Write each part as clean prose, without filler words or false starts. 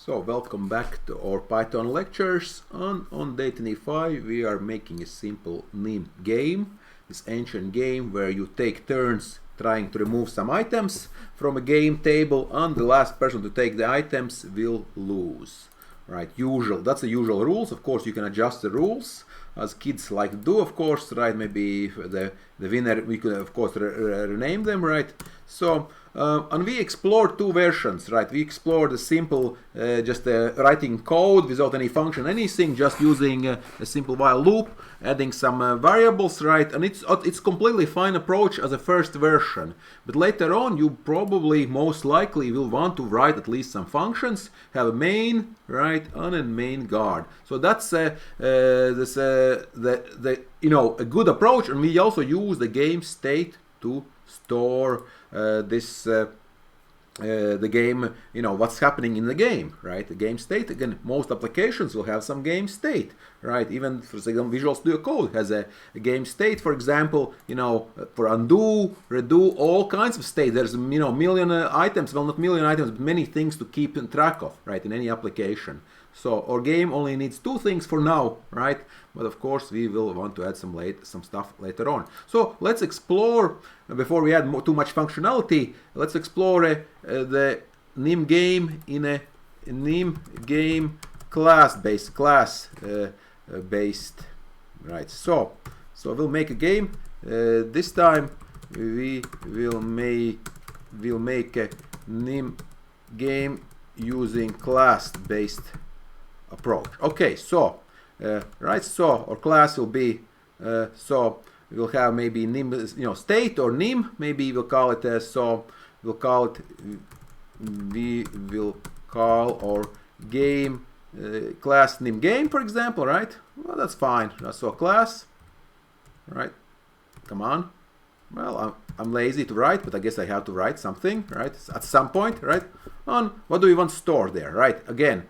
So welcome back to our Python lectures. On day 25 we are making a simple NIM game, this ancient game where you take turns trying to remove some items from a game table, and the last person to take the items will lose. Right, that's the usual rules. Of course you can adjust the rules as kids like to do, of course, right? Maybe the winner, we could of course rename them, right? So and we explored two versions, right? We explored the simple just writing code without any function, anything, just using a simple while loop, adding some variables, right? And it's completely fine approach as a first version. But later on you probably most likely will want to write at least some functions, have a main, right, and a main guard. So that's a good approach. And we also use the game state to store the game, what's happening in the game, right? The game state, again, most applications will have some game state, right? Even for example, Visual Studio Code has a game state, for example, for undo, redo, all kinds of state. There's million items, well, not million items, but many things to keep in track of, right, in any application. So our game only needs two things for now, right? But of course we will want to add some stuff later on. So let's explore, before we add too much functionality, let's explore the NIM game in a NIM game class-based, right? So we'll make a game. This time we will make a NIM game using class-based approach. Okay, so so our class will be so we'll have maybe NIM, state or NIM. Maybe we'll call it we will call our game class NIM game, for example, right? Well, that's fine. So class, right? Come on. Well, I'm lazy to write, but I guess I have to write something, right? At some point, right? On what do we want to store there, right? Again.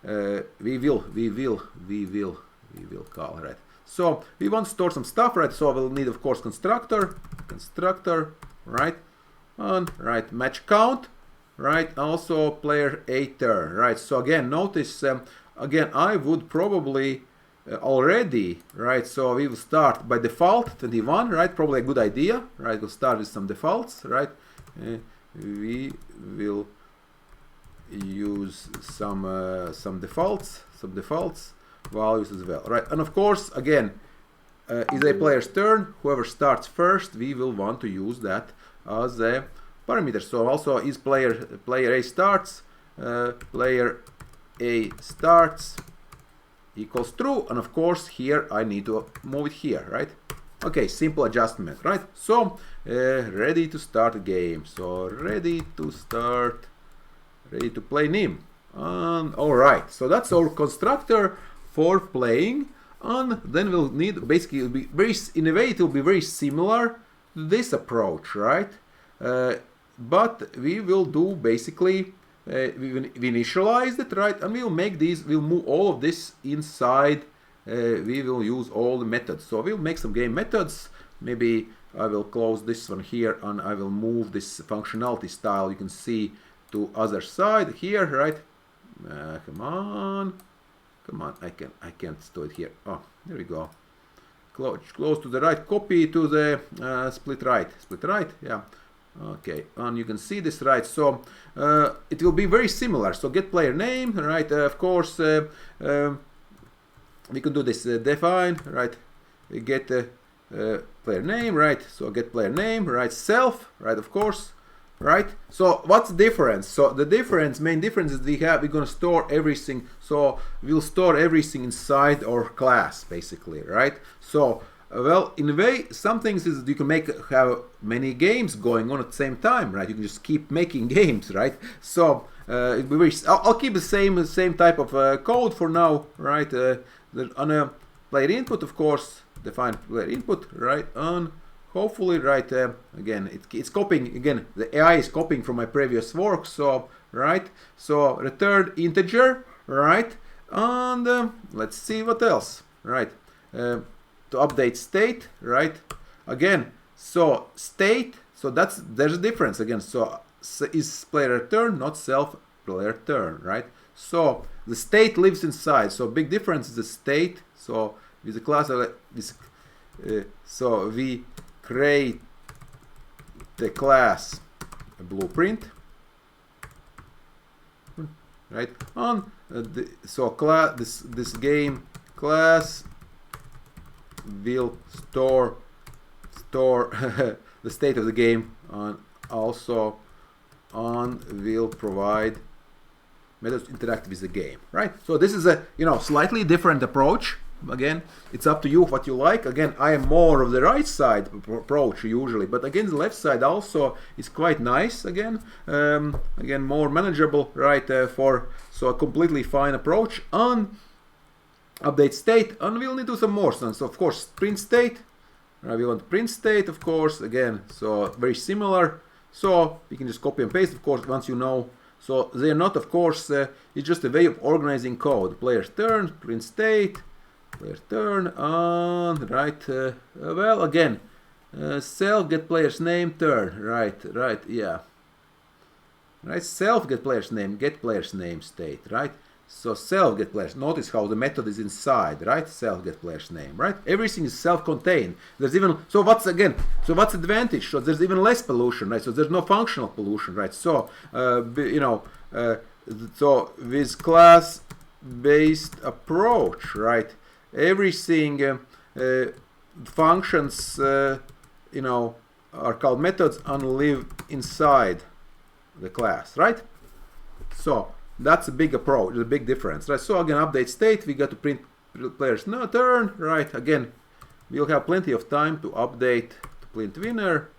We will call, right? So we want to store some stuff, right? So we'll need, of course, constructor, right? And right, match count, right? Also player a turn, right? So again, notice again, I would probably already, right? So we will start by default 21, right? Probably a good idea, right? We'll start with some defaults, right? We will use some defaults values as well, right? And of course, again, is a player's turn. Whoever starts first, we will want to use that as a parameter. So also is player A starts, player A starts equals true, and of course here I need to move it here, right? Okay, simple adjustment, right? So ready to start the game. So ready to play NIM. And all right, so that's our constructor for playing. And then we'll need, basically it'll be in a way it will be very similar to this approach, right? But we will do basically we initialized it, right? And we'll move all of this inside. We will use all the methods. So we'll make some game methods. Maybe I will close this one here and I will move this functionality style. You can see to other side here, right? Come on, I can't do it here. Oh, there we go. Close to the right, copy to the split right, yeah. Okay, and you can see this, right? So it will be very similar. So get player name, right? Of course we can do this define, right? We get player name, right? So get player name, right? Self, right? Of course. Right? So what's the difference? So the main difference is we're going to store everything. So we'll store everything inside our class, basically, right? So well, in a way, some things is you can have many games going on at the same time, right? You can just keep making games, right? So I'll keep the same type of code for now, right? On a player input, of course, define player input, right? On hopefully, right, again, it's copying, again, the AI is copying from my previous work, so, right, so return integer, right, and let's see what else, right, to update state, right, again, so state, so there's a difference, again, so is player return, not self player turn, right? So the state lives inside. So big difference is the state. So with the class, so we create the class a blueprint, right? On so class this game class will store the state of the game on also on will provide methods to interact with the game, right? So this is a slightly different approach. Again, it's up to you what you like. Again, I am more of the right side approach usually, but again, the left side also is quite nice. Again, again, more manageable, right? So a completely fine approach on update state, and we'll need to do some more. So of course, print state. We want print state, of course. Again, so very similar. So we can just copy and paste, of course, once you know. So they're not, of course, it's just a way of organizing code. Player's turn, print state. Player turn on, right? Well, again, self get player's name turn, right? Yeah, right. Self get player's name, get player's name state, right? So self get player's. Notice how the method is inside, right? Self get player's name, right? Everything is self-contained. There's even what's advantage? So there's even less pollution, right? So there's no functional pollution, right? So so with class-based approach, right? Everything functions are called methods and live inside the class, right? So that's a big approach, a big difference, right? So again, update state, we got to print player's turn, right? Again, we'll have plenty of time to update to print winner,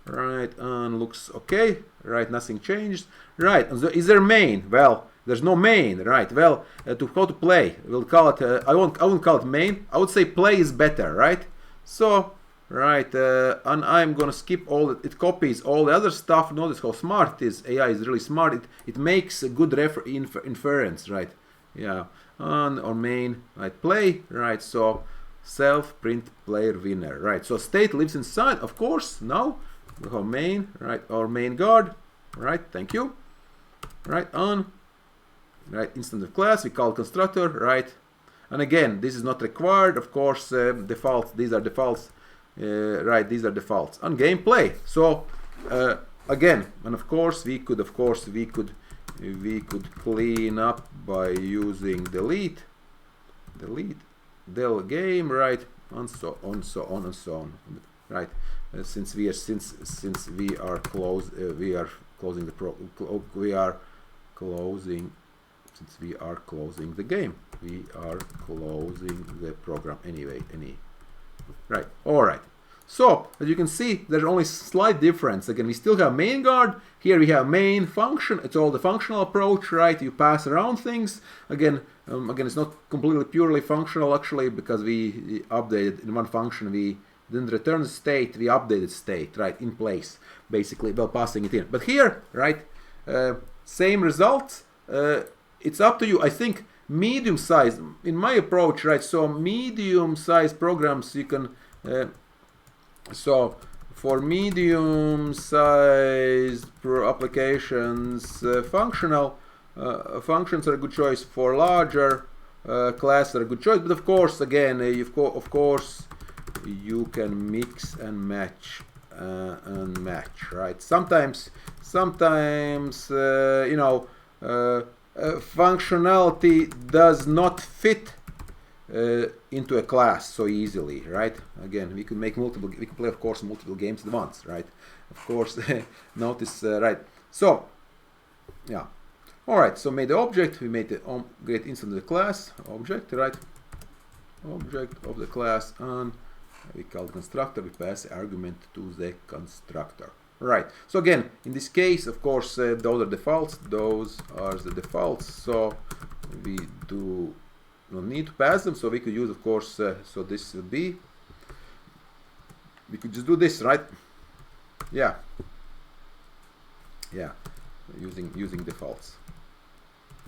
right? And looks okay, right? Nothing changed, right? And is there main? Well, there's no main, right? Well, how to play? We'll call it. I won't call it main. I would say play is better, right? So, right, and I'm gonna skip all. It copies all the other stuff. Notice how smart it is. AI is really smart. It makes a good inference, right? Yeah, and our main, right? Play, right? So self print player winner, right? So state lives inside, of course. Now we have main, right? Our main guard, right? Thank you, right? On. Right, instance of class, we call constructor, right? And again, this is not required, of course. Defaults, these are defaults, right? These are defaults. And gameplay. So again, and of course, we could clean up by using delete, del game, right? And so on, right? Since we are closing the game, we are closing the program anyway. Right. All right. So as you can see, there's only slight difference. Again, we still have main guard. Here we have main function. It's all the functional approach, right? You pass around things. Again, it's not completely purely functional actually, because we updated in one function. We didn't return the state. We updated state, right, in place, basically, while passing it in. But here, right, same results. It's up to you. I think medium size, in my approach, right? So medium size programs you can. So for medium sized applications, functional functions are a good choice. For larger classes are a good choice. But of course, again, of course, you can mix and match, right? Sometimes functionality does not fit into a class so easily, right? Again, we can play, of course, multiple games at once, right? Of course, notice, right? So, yeah. All right. So made the object. We made the get instance of the class object, right? Object of the class, and we call the constructor. We pass the argument to the constructor. Right. So again, in this case, of course, those are defaults. Those are the defaults. So we do not need to pass them. So we could use, of course. So this will be. We could just do this, right? Yeah. Yeah. Using defaults.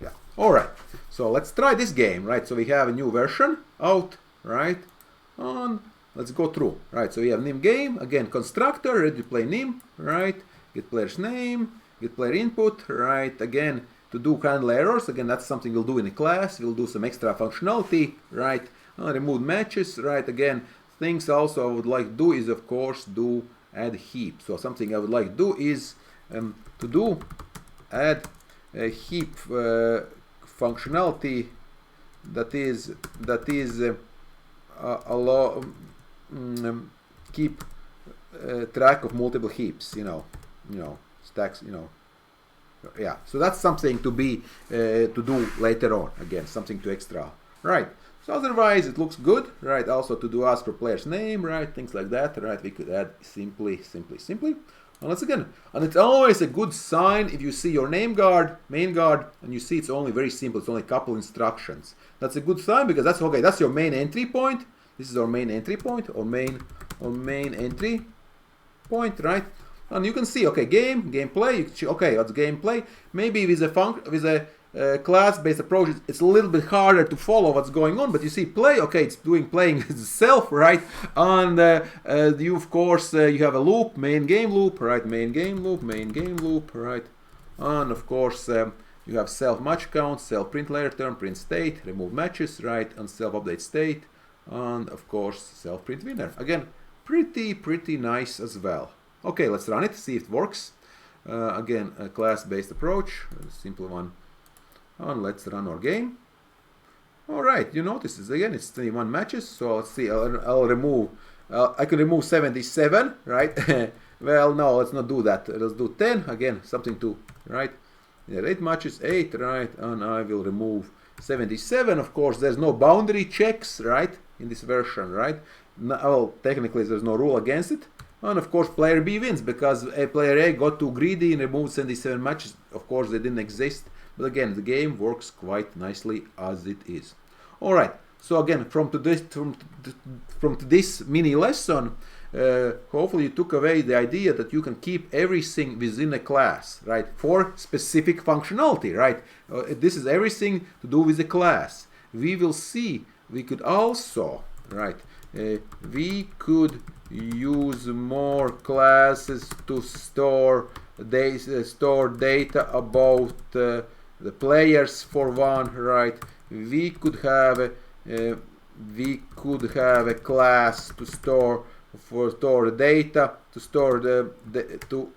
Yeah. All right. So let's try this game, right? So we have a new version out, right? On. Let's go through, right? So we have nim game, again, constructor, ready to play nim, right? Get player's name, get player input, right? Again, to do handle errors. Again, that's something we'll do in a class. We'll do some extra functionality, right? Remove matches, right? Again, things also I would like to do is, of course, do add heap. So something I would like to do is add a heap functionality that is allow keep track of multiple heaps, stacks, yeah. So that's something to be to do later on. Again, something to extra, right? So otherwise it looks good, right? Also to do ask for player's name, right? Things like that, right? We could add simply. And once again, and it's always a good sign if you see your main guard, and you see it's only very simple. It's only a couple instructions. That's a good sign because that's okay. That's your main entry point. This is our main entry point, or main entry point, right? And you can see, okay, gameplay. Okay, what's gameplay? Maybe with a class-based approach, it's a little bit harder to follow what's going on, but you see play, okay, it's playing itself, right? And you, of course, you have a loop, main game loop, right? Main game loop, right? And of course, you have self match count, self print layer term, print state, remove matches, right? And self update state, and of course, self print winner. Again, pretty nice as well. Okay, let's run it, see if it works. Again, a class-based approach, a simple one. And let's run our game. All right, you notice this again. It's 21 matches. So let's see. I'll remove. I can remove 77, right? Well, no, let's not do that. Let's do 10 again. Something to, right? Yeah, 8 matches, 8, right? And I will remove 77. Of course, there's no boundary checks, right? In this version, right? No, well, technically, there's no rule against it. And of course, player B wins because player A got too greedy and removed 77 matches. Of course, they didn't exist. But again, the game works quite nicely as it is. All right. So again, from this mini lesson, hopefully you took away the idea that you can keep everything within a class, right? For specific functionality, right? This is everything to do with the class. We will see. We could also, right? We could use more classes to store data about the players for one, right? We could have a class to store data, to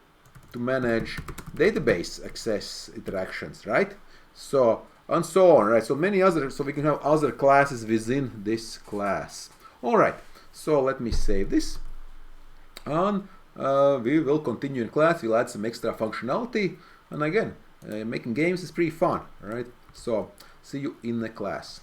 manage database access interactions, right? So and so on, right? So many other, so we can have other classes within this class. All right. So let me save this, and we will continue in class. We'll add some extra functionality, and again, making games is pretty fun, right? So see you in the class.